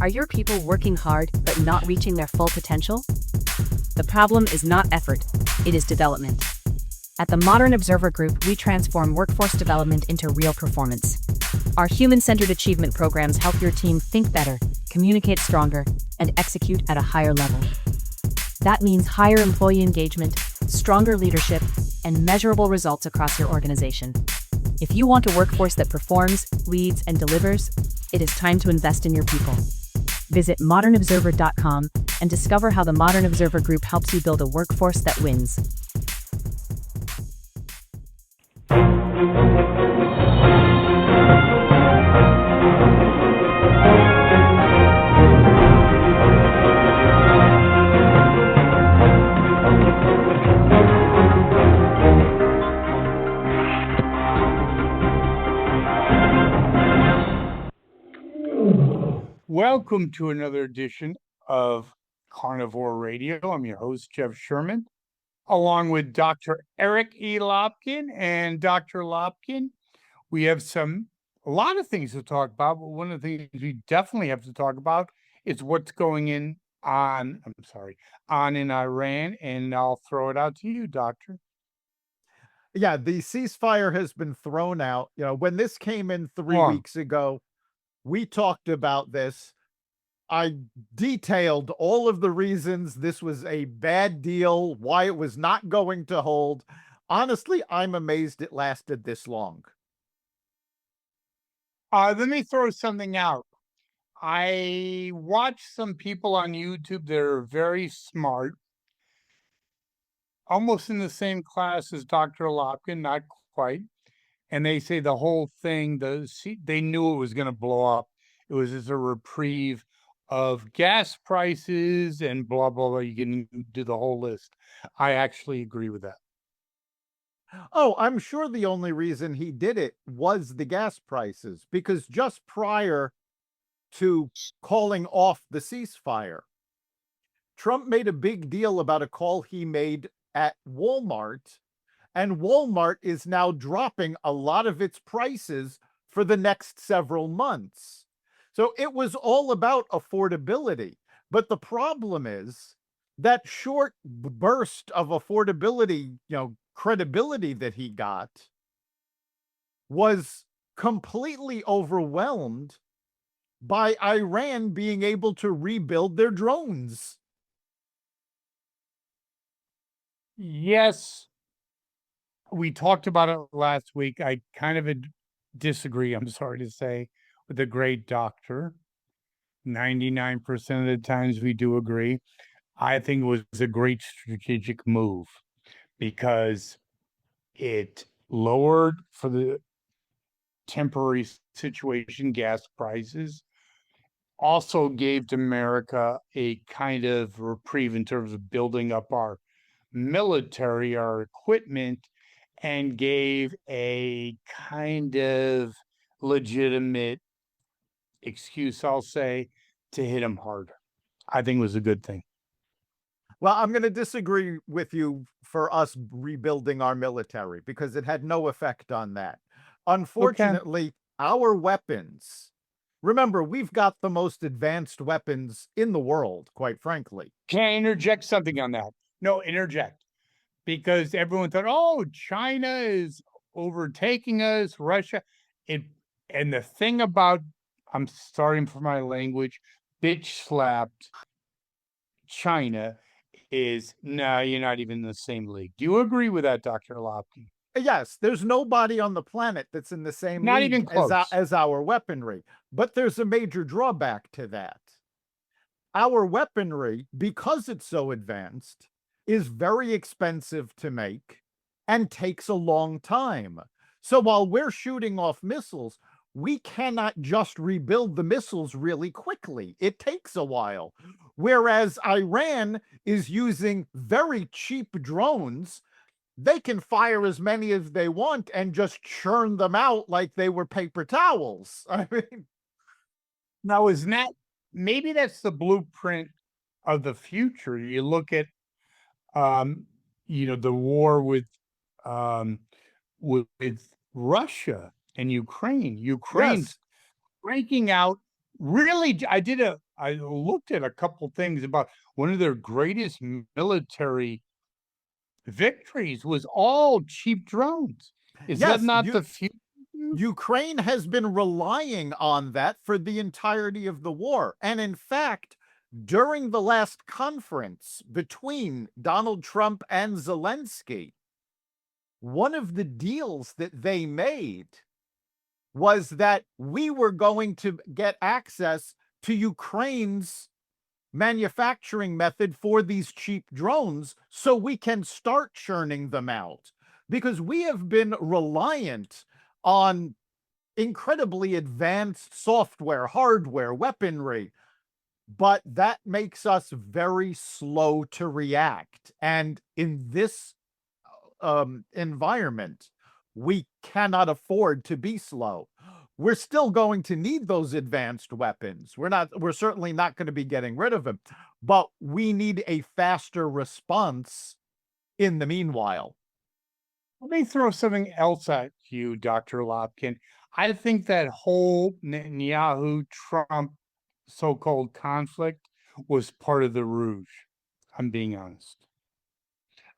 Are your people working hard but not reaching their full potential? The problem is not effort, it is development. At the Modern Observer Group, we transform workforce development into real performance. Our human-centered achievement programs help your team think better, communicate stronger, and execute at a higher level. That means higher employee engagement, stronger leadership, and measurable results across your organization. If you want a workforce that performs, leads, and delivers, it is time to invest in your people. Visit modernobserver.com and discover how the Modern Observer Group helps you build a workforce that wins. Welcome to another edition of Carnivore Radio. I'm your host, Jeff Sherman, along with Dr. Eric E. Lopkin. And Dr. Lopkin, we have a lot of things to talk about, but one of the things we definitely have to talk about is what's going on in Iran. And I'll throw it out to you, Doctor. Yeah, the ceasefire has been thrown out. You know, when this came in 3 weeks ago, we talked about this. I detailed all of the reasons this was a bad deal, why it was not going to hold. Honestly, I'm amazed it lasted this long. Let me throw something out. I watch some people on YouTube that are very smart, almost in the same class as Dr. Lopkin, not quite. And they say the whole thing, they knew it was going to blow up. It was just a reprieve of gas prices and blah, blah, blah. You can do the whole list. I actually agree with that. Oh, I'm sure the only reason he did it was the gas prices, because just prior to calling off the ceasefire, Trump made a big deal about a call he made at Walmart, and Walmart is now dropping a lot of its prices for the next several months. So it was all about affordability. But the problem is that short burst of affordability, credibility that he got was completely overwhelmed by Iran being able to rebuild their drones. Yes. We talked about it last week. I kind of disagree, I'm sorry to say, with the great doctor. 99% of the times we do agree. I think it was a great strategic move because it lowered, for the temporary situation, gas prices, also gave America a kind of reprieve in terms of building up our military, our equipment, and gave a kind of legitimate excuse, I'll say, to hit him harder. I think it was a good thing. Well, I'm going to disagree with you for us rebuilding our military, because it had no effect on that. Unfortunately, our weapons, remember, we've got the most advanced weapons in the world, quite frankly. Can I interject something on that? No, interject. Because everyone thought, oh, China is overtaking us, Russia. And the thing about, I'm sorry for my language, bitch slapped China is, no, you're not even in the same league. Do you agree with that, Dr. Lopkin? Yes, there's nobody on the planet that's in the same not league even close. as our weaponry. But there's a major drawback to that. Our weaponry, because it's so advanced, is very expensive to make and takes a long time. So while we're shooting off missiles, we cannot just rebuild the missiles really quickly. It takes a while. Whereas Iran is using very cheap drones, they can fire as many as they want and just churn them out like they were paper towels. I mean, now, maybe that's the blueprint of the future. You look at the war with Russia and Ukraine. Ukraine's breaking out. Really, I did a I looked at a couple things about one of their greatest military victories was all cheap drones. Is that Yes, not the future? Ukraine has been relying on that for the entirety of the war. And in fact, during the last conference between Donald Trump and Zelensky, one of the deals that they made was that we were going to get access to Ukraine's manufacturing method for these cheap drones so we can start churning them out. Because we have been reliant on incredibly advanced software, hardware, weaponry, but that makes us very slow to react. And in this environment, we cannot afford to be slow. We're still going to need those advanced weapons. We're certainly not going to be getting rid of them, but we need a faster response in the meanwhile. Let me throw something else at you, Dr. Lopkin. I think that whole Netanyahu-Trump so-called conflict was part of the rouge. I'm being honest.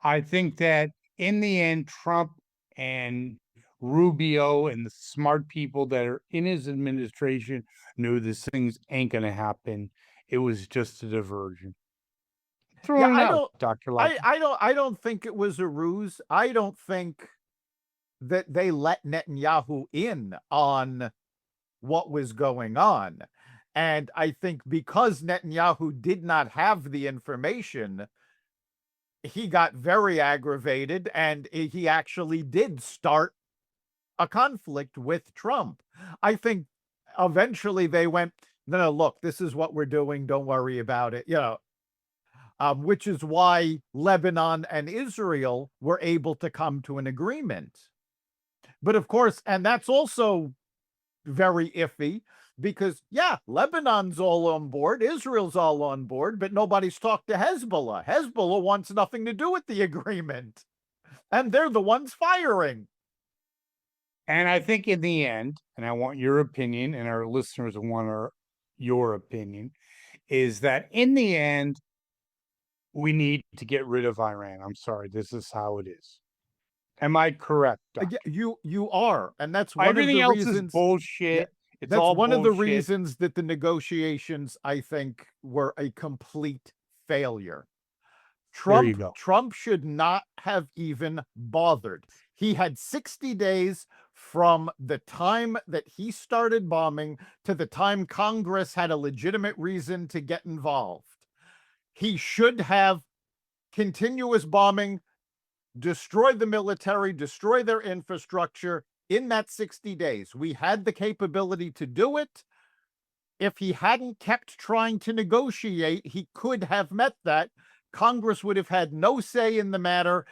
I think that in the end, Trump and Rubio and the smart people that are in his administration knew this things ain't going to happen. It was just a diversion. Throwing it out, Dr. Lopkin. I don't think it was a ruse. I don't think that they let Netanyahu in on what was going on. And I think because Netanyahu did not have the information, he got very aggravated and he actually did start a conflict with Trump. I think eventually they went, no, look, this is what we're doing. Don't worry about it. Which is why Lebanon and Israel were able to come to an agreement. But of course, and that's also very iffy because, yeah, Lebanon's all on board, Israel's all on board, but nobody's talked to Hezbollah. Hezbollah wants nothing to do with the agreement, and they're the ones firing. And I think in the end, and I want your opinion, and our listeners want your opinion, is that in the end, we need to get rid of Iran. I'm sorry, this is how it is. Am I correct, Doctor? You are, and that's one everything of the else reasons. Is bullshit. Yeah, it's that's all one bullshit. of the reasons that the negotiations, I think, were a complete failure. Trump should not have even bothered. He had 60 days from the time that he started bombing to the time Congress had a legitimate reason to get involved. He should have continuous bombing, destroy the military, destroy their infrastructure in that 60 days. We had the capability to do it. If he hadn't kept trying to negotiate, he could have met that. Congress would have had no say in the matter.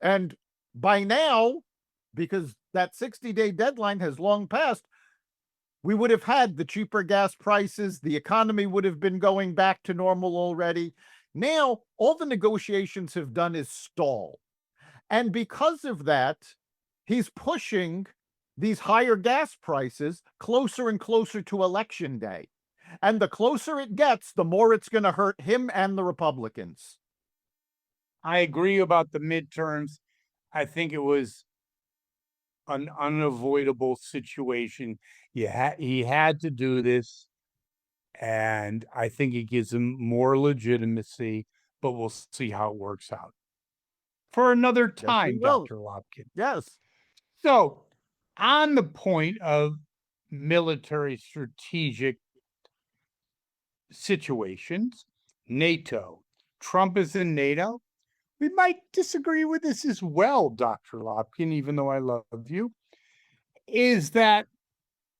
And by now, because that 60-day deadline has long passed, we would have had the cheaper gas prices. The economy would have been going back to normal already. Now, all the negotiations have done is stall. And because of that, he's pushing these higher gas prices closer and closer to Election Day. And the closer it gets, the more it's going to hurt him and the Republicans. I agree about the midterms. I think it was an unavoidable situation. He had to do this, and I think it gives him more legitimacy, but we'll see how it works out. For another time, Dr. Lopkin. Yes. So, on the point of military strategic situations, NATO, Trump is in NATO. We might disagree with this as well, Dr. Lopkin, even though I love you, is that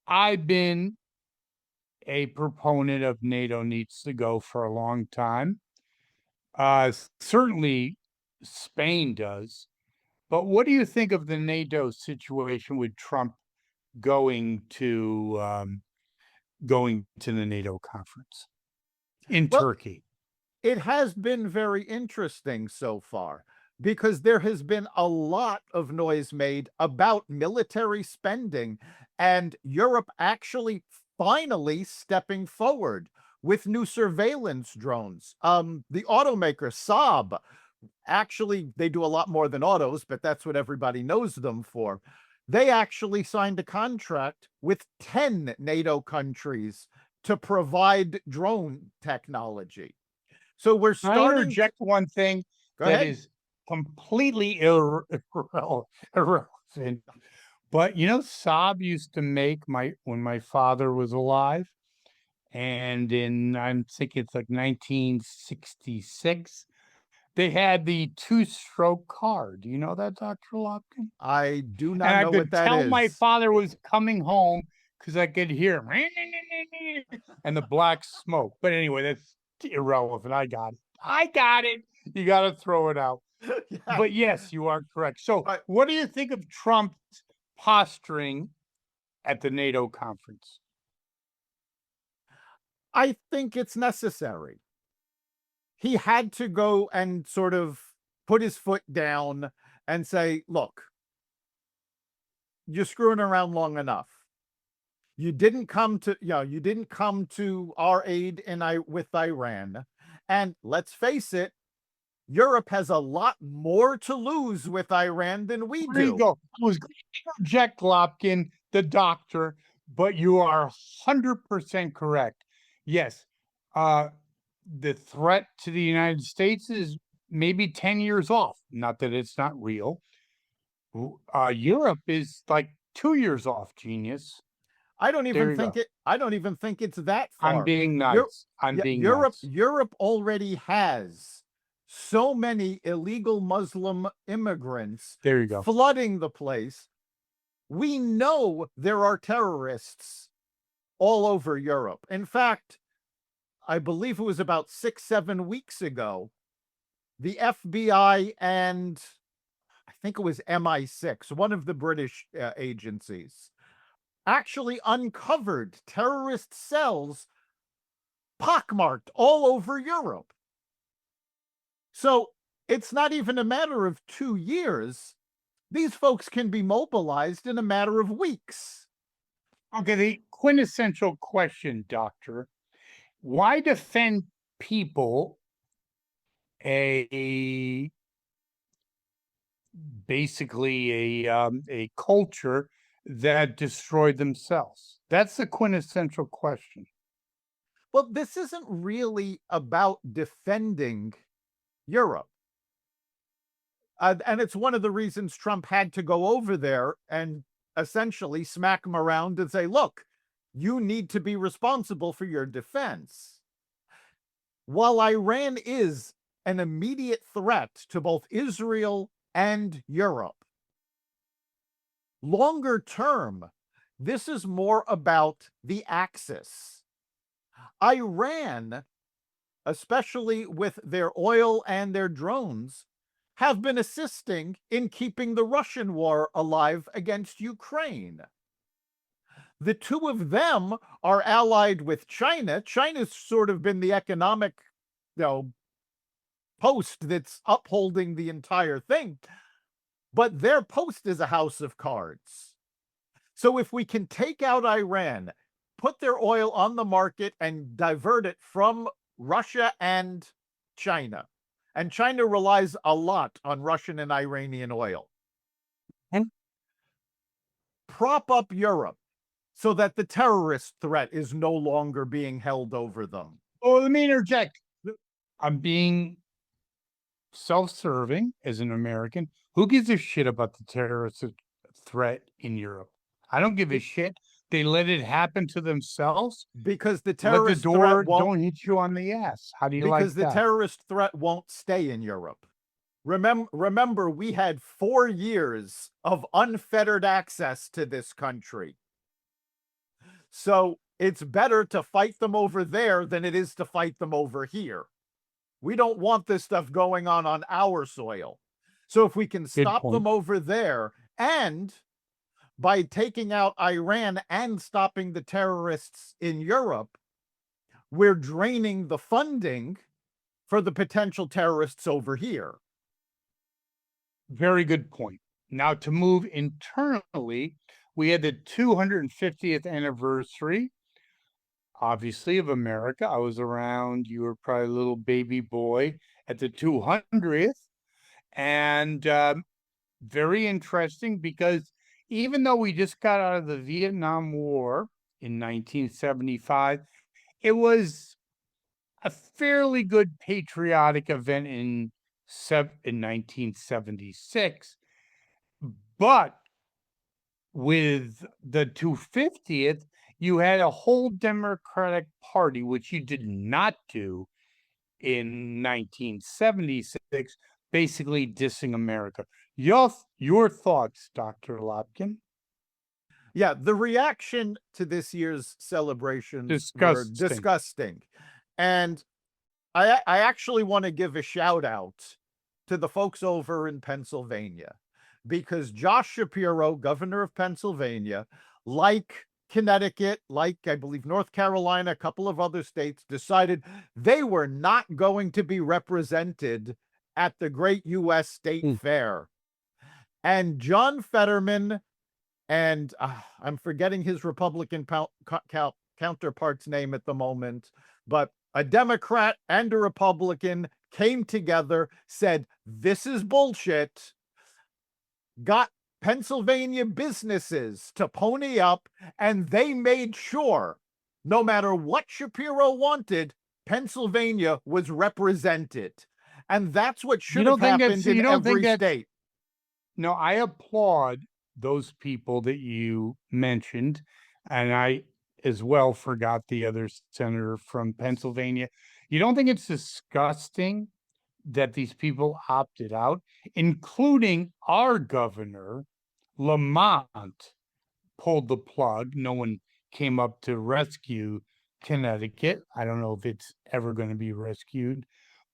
I've been a proponent of NATO needs to go for a long time. Certainly Spain does. But what do you think of the NATO situation with Trump going to the NATO conference in Turkey? It has been very interesting so far because there has been a lot of noise made about military spending and Europe actually finally stepping forward. with new surveillance drones. The automaker Saab, actually, they do a lot more than autos, but that's what everybody knows them for. They actually signed a contract with 10 NATO countries to provide drone technology. So we're Can I starting. interject one thing Go that ahead. is completely irrelevant. But Saab used to make when my father was alive, and I'm thinking it's like 1966, they had the two-stroke car. Do you know that, Dr. Lopkin? I do And not I know what could that tell my is. father was coming home because I could hear him and the black smoke. But anyway, that's irrelevant. I got it. You got to throw it out. Yeah. But yes, you are correct. So But- what do you think of Trump's posturing at the NATO conference? I think it's necessary. He had to go and sort of put his foot down and say, look, you're screwing around long enough. You didn't come to our aid with Iran. And let's face it, Europe has a lot more to lose with Iran than we There you do. go. I was going to interject, Lopkin, the doctor, but you are 100% correct. Yes, the threat to the United States is maybe 10 years off. Not that it's not real. Europe is like 2 years off, genius. I don't There even you think go. I don't even think it's that far. I'm being nice. Europe Nice. Europe already has so many illegal Muslim immigrants There you go. flooding the place. We know there are terrorists all over Europe. In fact, I believe it was about 6-7 weeks ago, the FBI and I think it was MI6, one of the British agencies, actually uncovered terrorist cells pockmarked all over Europe. So it's not even a matter of 2 years. These folks can be mobilized in a matter of weeks. Okay, the quintessential question, doctor. Why defend people basically a culture that destroyed themselves? That's the quintessential question. Well, this isn't really about defending Europe. And it's one of the reasons Trump had to go over there and essentially smack him around and say, look, you need to be responsible for your defense. While Iran is an immediate threat to both Israel and Europe, longer term, this is more about the axis. Iran, especially with their oil and their drones, have been assisting in keeping the Russian war alive against Ukraine. The two of them are allied with China. China's sort of been the economic, post that's upholding the entire thing. But their post is a house of cards. So if we can take out Iran, put their oil on the market and divert it from Russia and China, and China relies a lot on Russian and Iranian oil, and prop up Europe so that the terrorist threat is no longer being held over them. Oh, let me interject. I'm being self-serving as an American. Who gives a shit about the terrorist threat in Europe? I don't give a shit. They let it happen to themselves because the let the terrorist door threat won't, don't hit you on the ass. How do you like because the that? terrorist threat won't stay in Europe. Remember, we had 4 years of unfettered access to this country. So it's better to fight them over there than it is to fight them over here. We don't want this stuff going on our soil. So if we can stop them over there, and by taking out Iran and stopping the terrorists in Europe, we're draining the funding for the potential terrorists over here. Very good point. Now, to move internally, we had the 250th anniversary obviously, of America. I was around, you were probably a little baby boy at the 200th. And very interesting because even though we just got out of the Vietnam War in 1975, it was a fairly good patriotic event in 1976. But with the 250th, you had a whole Democratic Party, which you did not do in 1976, basically dissing America. Your thoughts, Dr. Lopkin? Yeah, the reaction to this year's celebrations were disgusting. And I actually want to give a shout out to the folks over in Pennsylvania, because Josh Shapiro, governor of Pennsylvania, like Connecticut, like I believe North Carolina, a couple of other states, decided they were not going to be represented at the great U.S. State Fair. And John Fetterman and I'm forgetting his Republican counterpart's name at the moment, but a Democrat and a Republican came together, said, this is bullshit, got Pennsylvania businesses to pony up, and they made sure, no matter what Shapiro wanted, Pennsylvania was represented. And that's what should have happened in every state. No, I applaud those people that you mentioned, and I as well forgot the other senator from Pennsylvania. You don't think it's disgusting that these people opted out, including our governor, Lamont, pulled the plug. No one came up to rescue Connecticut. I don't know if it's ever going to be rescued.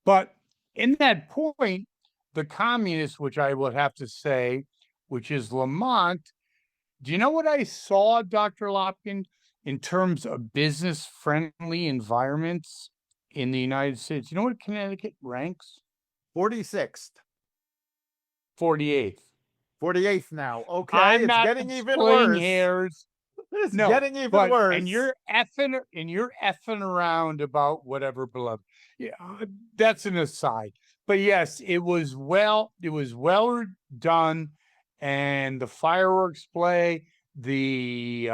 But in that point, the communists, which I would have to say, which is Lamont, do you know what I saw, Dr. Lopkin, in terms of business-friendly environments in the United States? You know what Connecticut ranks? 46th. 48th. 48th now. Okay, it's getting even worse. Hairs. It's getting even worse. And you're effing around about whatever, beloved. Yeah, that's an aside. But yes, it was well done, and the fireworks play, the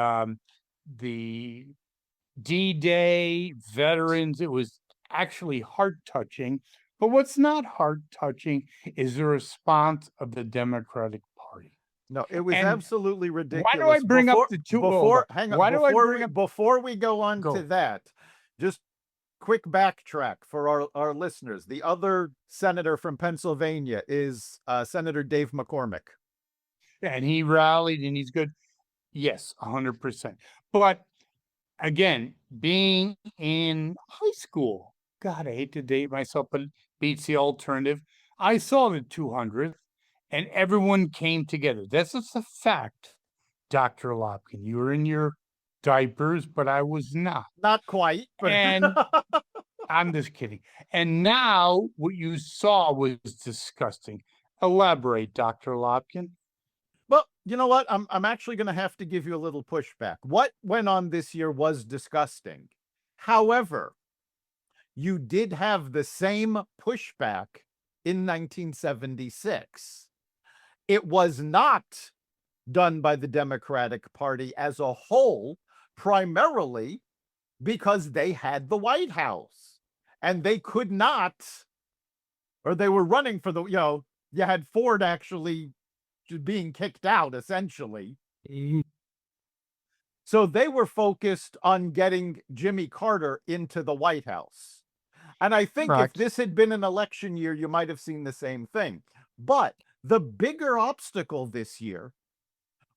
D-Day veterans, it was actually heart-touching. But what's not heart-touching is the response of the Democratic Party. No, it was absolutely ridiculous. Why do I bring up the two? Before we go on to that, just quick backtrack for our listeners. The other senator from Pennsylvania is Senator Dave McCormick. And he rallied, and he's good. Yes, 100%. But again, being in high school, God, I hate to date myself, but it beats the alternative. I saw the 200th, and everyone came together. That's just a fact, Dr. Lopkin. You were in your diapers, but I was not. Not quite. But... And I'm just kidding. And now what you saw was disgusting. Elaborate, Dr. Lopkin. Well, you know what? I'm actually going to have to give you a little pushback. What went on this year was disgusting. However, you did have the same pushback in 1976. It was not done by the Democratic Party as a whole, primarily because they had the White House and they could not, or they were running for the, you had Ford actually being kicked out, essentially. So they were focused on getting Jimmy Carter into the White House. And I think if this had been an election year, you might have seen the same thing. But the bigger obstacle this year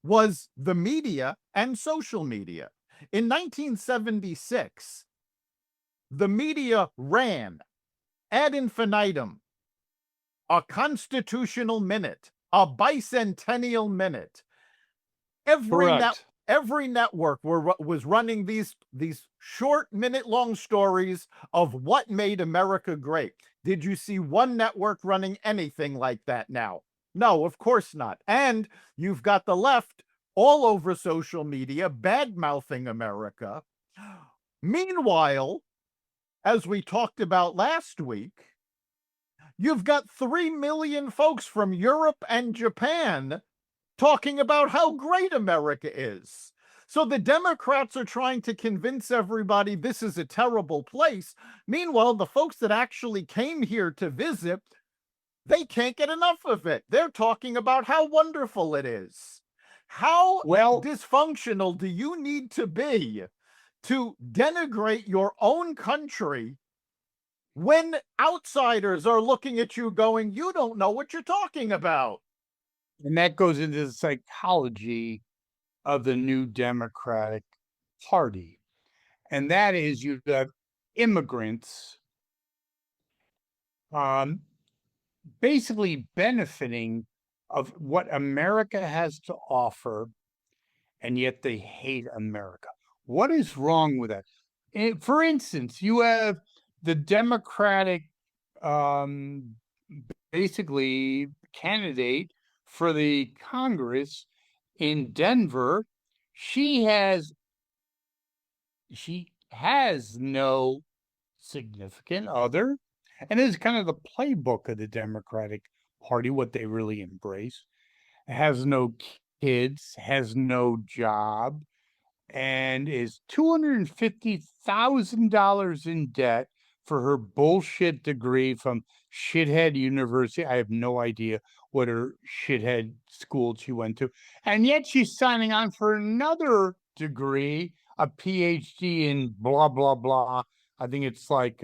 was the media and social media. In 1976, the media ran ad infinitum a constitutional minute, a bicentennial minute. Every network was running these short minute-long stories of what made America great. Did you see one network running anything like that now? No, of course not. And you've got the left all over social media bad-mouthing America. Meanwhile, as we talked about last week, you've got 3 million folks from Europe and Japan talking about how great America is. So the Democrats are trying to convince everybody this is a terrible place. Meanwhile, the folks that actually came here to visit, they can't get enough of it. They're talking about how wonderful it is. How dysfunctional do you need to be to denigrate your own country when outsiders are looking at you going, you don't know what you're talking about? And that goes into the psychology of the new Democratic Party. And that is you have immigrants basically benefiting of what America has to offer, and yet they hate America. What is wrong with that? For instance, you have the Democratic basically candidate for the Congress in Denver. She has no significant other, and this is kind of the playbook of the Democratic Party, what they really embrace. Has no kids, has no job, and is $250,000 in debt for her bullshit degree from shithead university. I have no idea what her shithead school she went to. And yet she's signing on for another degree, a PhD in blah, blah, blah. I think it's like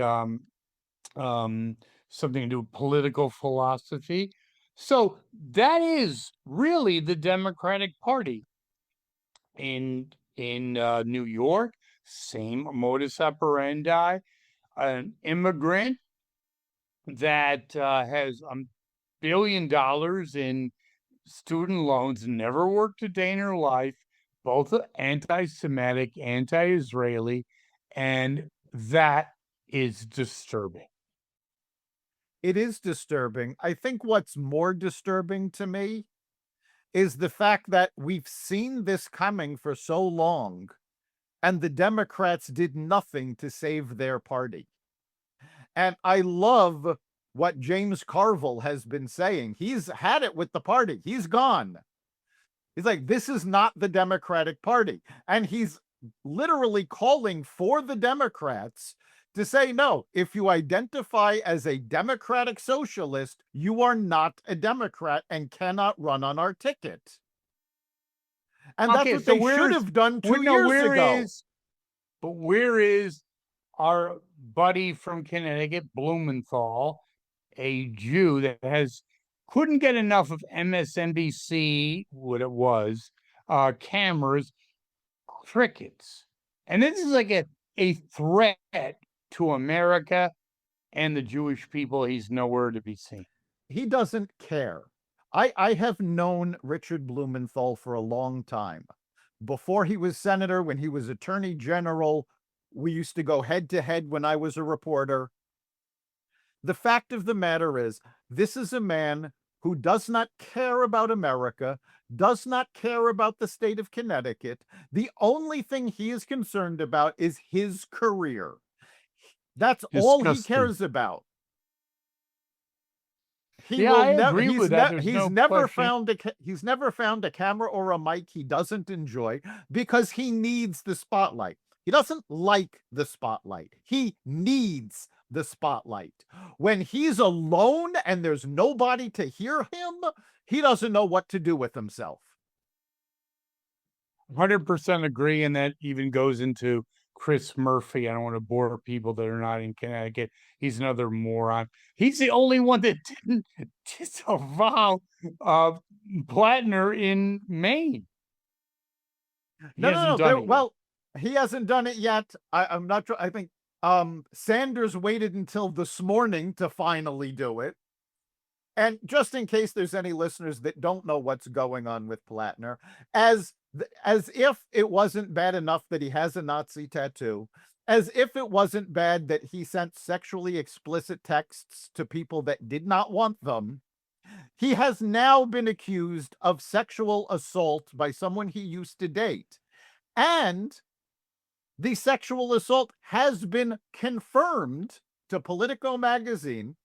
something to do with political philosophy. So that is really the Democratic Party. In New York, same modus operandi. An immigrant that has $1 billion in student loans, never worked a day in her life, both anti-Semitic, anti-Israeli, and that is disturbing. It is disturbing. I think what's more disturbing to me is the fact that we've seen this coming for so long, and the Democrats did nothing to save their party. And I love what James Carville has been saying. He's had it with the party. He's gone. He's like, this is not the Democratic Party. And he's literally calling for the Democrats to say, no, if you identify as a Democratic socialist, you are not a Democrat and cannot run on our ticket. And that's what they should have done 2 years ago. But where is our buddy from Connecticut, Blumenthal, a Jew that couldn't get enough of MSNBC, what it was, cameras, crickets. And this is like a threat to America and the Jewish people. He's nowhere to be seen. He doesn't care. I have known Richard Blumenthal for a long time. Before he was senator, when he was attorney general, we used to go head to head when I was a reporter. The fact of the matter is, this is a man who does not care about America, does not care about the state of Connecticut. The only thing he is concerned about is his career. That's all he cares about. I agree with that. He's never found a camera or a mic he doesn't enjoy because he needs the spotlight. He doesn't like the spotlight. He needs the spotlight. When he's alone and there's nobody to hear him, he doesn't know what to do with himself. 100% agree, and that even goes into Chris Murphy. I don't want to bore people that are not in Connecticut. He's another moron. He's the only one that didn't disavow Plattner in Maine. Well, he hasn't done it yet. I'm not sure. I think Sanders waited until this morning to finally do it. And just in case there's any listeners that don't know what's going on with Plattner, as if it wasn't bad enough that he has a Nazi tattoo, as if it wasn't bad that he sent sexually explicit texts to people that did not want them, he has now been accused of sexual assault by someone he used to date. And The sexual assault has been confirmed to Politico magazine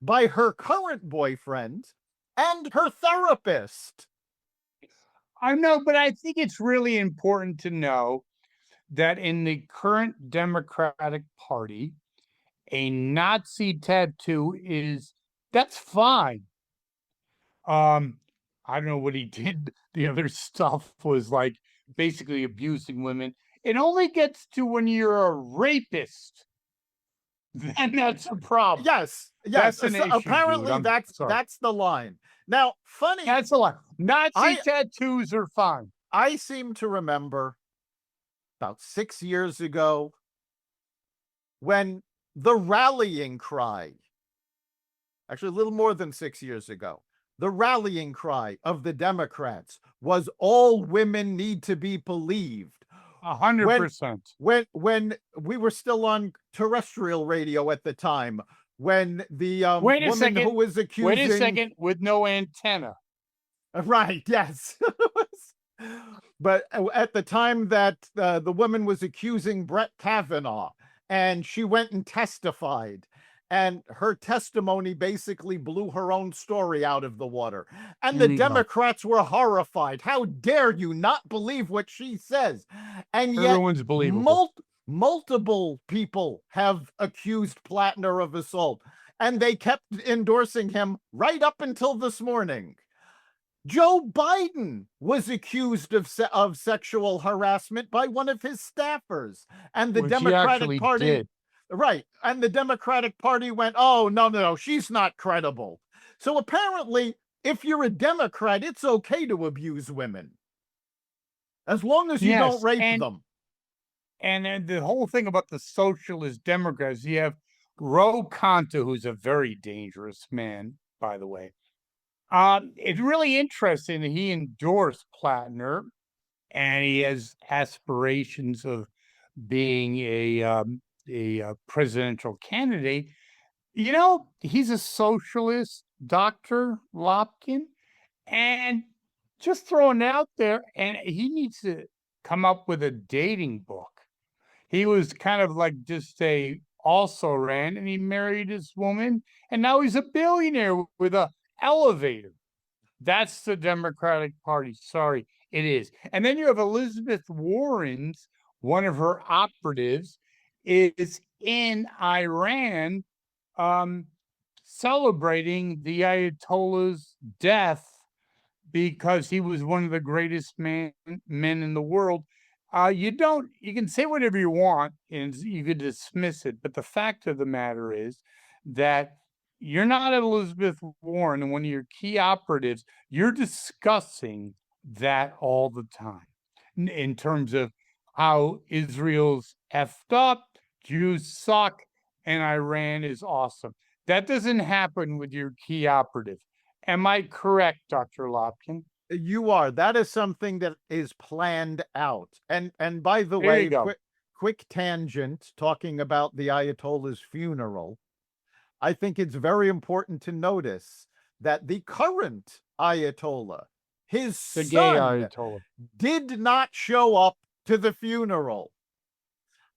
by her current boyfriend and her therapist. I know, but I think it's really important to know that in the current Democratic Party, a Nazi tattoo that's fine. I don't know what he did. The other stuff was like basically abusing women. It only gets to when you're a rapist. Then that's a problem. Yes. That's an issue, apparently dude. that's the line. Now, funny. That's a lie. Nazi tattoos are fine. I seem to remember about 6 years ago when the rallying cry, actually a little more than 6 years ago, the rallying cry of the Democrats was all women need to be believed. 100%. When we were still on terrestrial radio at the time, when the woman who was accusing... Wait a second, with no antenna. Right, yes. But at the time that the woman was accusing Brett Kavanaugh, and she went and testified, and her testimony basically blew her own story out of the water. And the Democrats were horrified. How dare you not believe what she says? And yet, everyone's believable. Multiple people have accused Plattner of assault, and they kept endorsing him right up until this morning. Joe Biden was accused of sexual harassment by one of his staffers, and the Democratic Party did. Right. And the Democratic Party went, oh, no, she's not credible. So apparently, if you're a Democrat, it's okay to abuse women, as long as you don't rape them. And the whole thing about the socialist Democrats, you have Ro Khanna, who's a very dangerous man, by the way. It's really interesting that he endorsed Plattner, and he has aspirations of being a presidential candidate. You know, he's a socialist, Dr. Lopkin, and just throwing it out there, and he needs to come up with a dating book. He was kind of like just also ran, and he married this woman, and now he's a billionaire with a elevator. That's the Democratic Party. Sorry, it is. And then you have Elizabeth Warren's, one of her operatives, is in Iran celebrating the Ayatollah's death because he was one of the greatest men in the world. You can say whatever you want and you could dismiss it, but the fact of the matter is that you're not Elizabeth Warren and one of your key operatives. You're discussing that all the time in terms of how Israel's effed up, Jews suck, and Iran is awesome. That doesn't happen with your key operative. Am I correct, Dr. Lopkin? You are. That is something that is planned out. And by the way, quick tangent, talking about the Ayatollah's funeral, I think it's very important to notice that the current Ayatollah, his son, gay Ayatollah, did not show up to the funeral.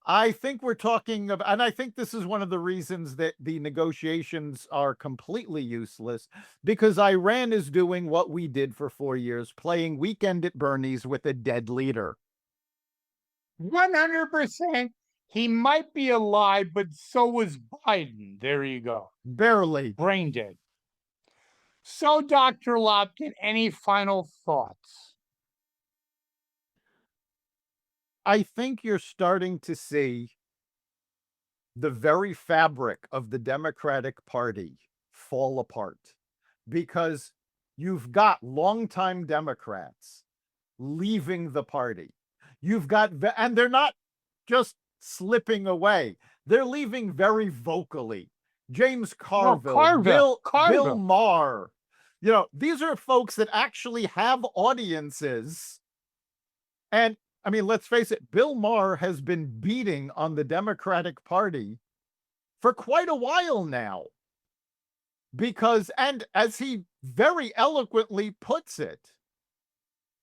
I think we're talking about, and I think this is one of the reasons that the negotiations are completely useless, because Iran is doing what we did for 4 years, playing Weekend at Bernie's with a dead leader. 100%. He might be alive, but so was Biden. There you go. Barely. Brain dead. So, Dr. Lopkin, any final thoughts? I think you're starting to see the very fabric of the Democratic Party fall apart, because you've got longtime Democrats leaving the party. You've got, and they're not just slipping away. They're leaving very vocally. James Carville, Bill Maher. You know, these are folks that actually have audiences. And I mean, let's face it, Bill Maher has been beating on the Democratic Party for quite a while now. Because, and as he very eloquently puts it,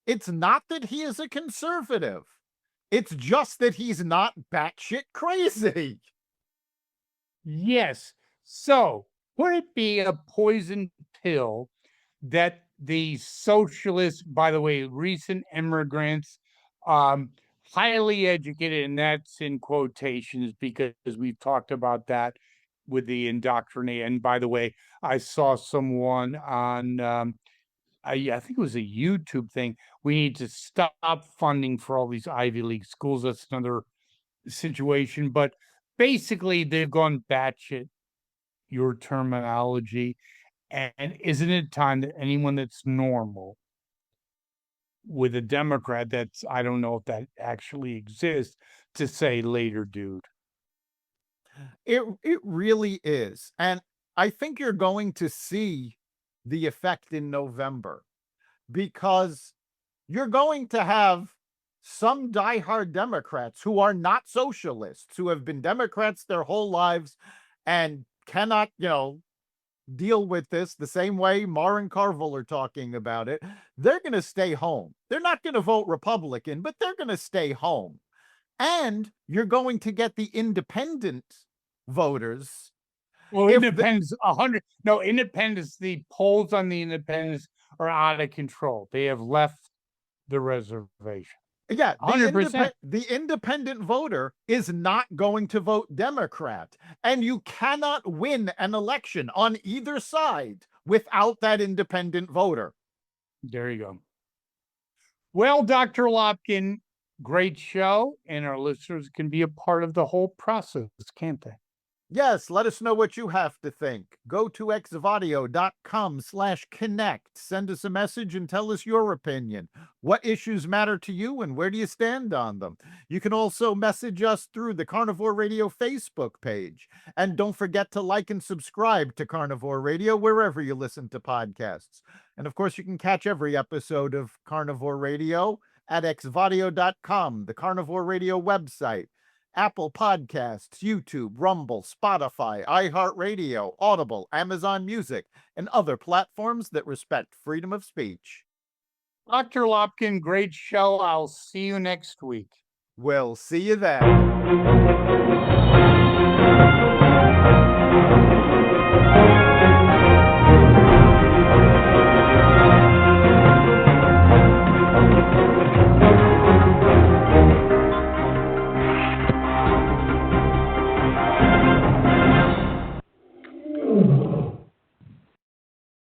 it's not that he is a conservative. It's just that he's not batshit crazy. Yes. So, would it be a poison pill that the socialists, by the way, recent immigrants, highly educated, and that's in quotations because we've talked about that with the indoctrinate. And by the way, I saw someone on, I think it was a YouTube thing. We need to stop funding for all these Ivy League schools. That's another situation. But basically, they've gone batshit, your terminology. And isn't it time that anyone that's normal with a Democrat, that's, I don't know if that actually exists, to say later, dude? It really is. And I think you're going to see the effect in November, because you're going to have some diehard Democrats who are not socialists, who have been Democrats their whole lives and cannot, deal with this the same way Marr and Carville are talking about it. They're going to stay home. They're not going to vote Republican, but they're going to stay home. And you're going to get the independent voters. Well, independents, independents, the polls on the independents are out of control. They have left the reservation. Yeah, 100%. The independent voter is not going to vote Democrat. And you cannot win an election on either side without that independent voter. There you go. Well, Dr. Lopkin, great show, and our listeners can be a part of the whole process, can't they? Yes, let us know what you have to think. Go to xvadio.com/connect. Send us a message and tell us your opinion. What issues matter to you and where do you stand on them? You can also message us through the Carnivore Radio Facebook page. And don't forget to like and subscribe to Carnivore Radio wherever you listen to podcasts. And of course, you can catch every episode of Carnivore Radio at xvadio.com, the Carnivore Radio website, Apple Podcasts, YouTube, Rumble, Spotify, iHeartRadio, Audible, Amazon Music, and other platforms that respect freedom of speech. Dr. Lopkin, great show. I'll see you next week. We'll see you then.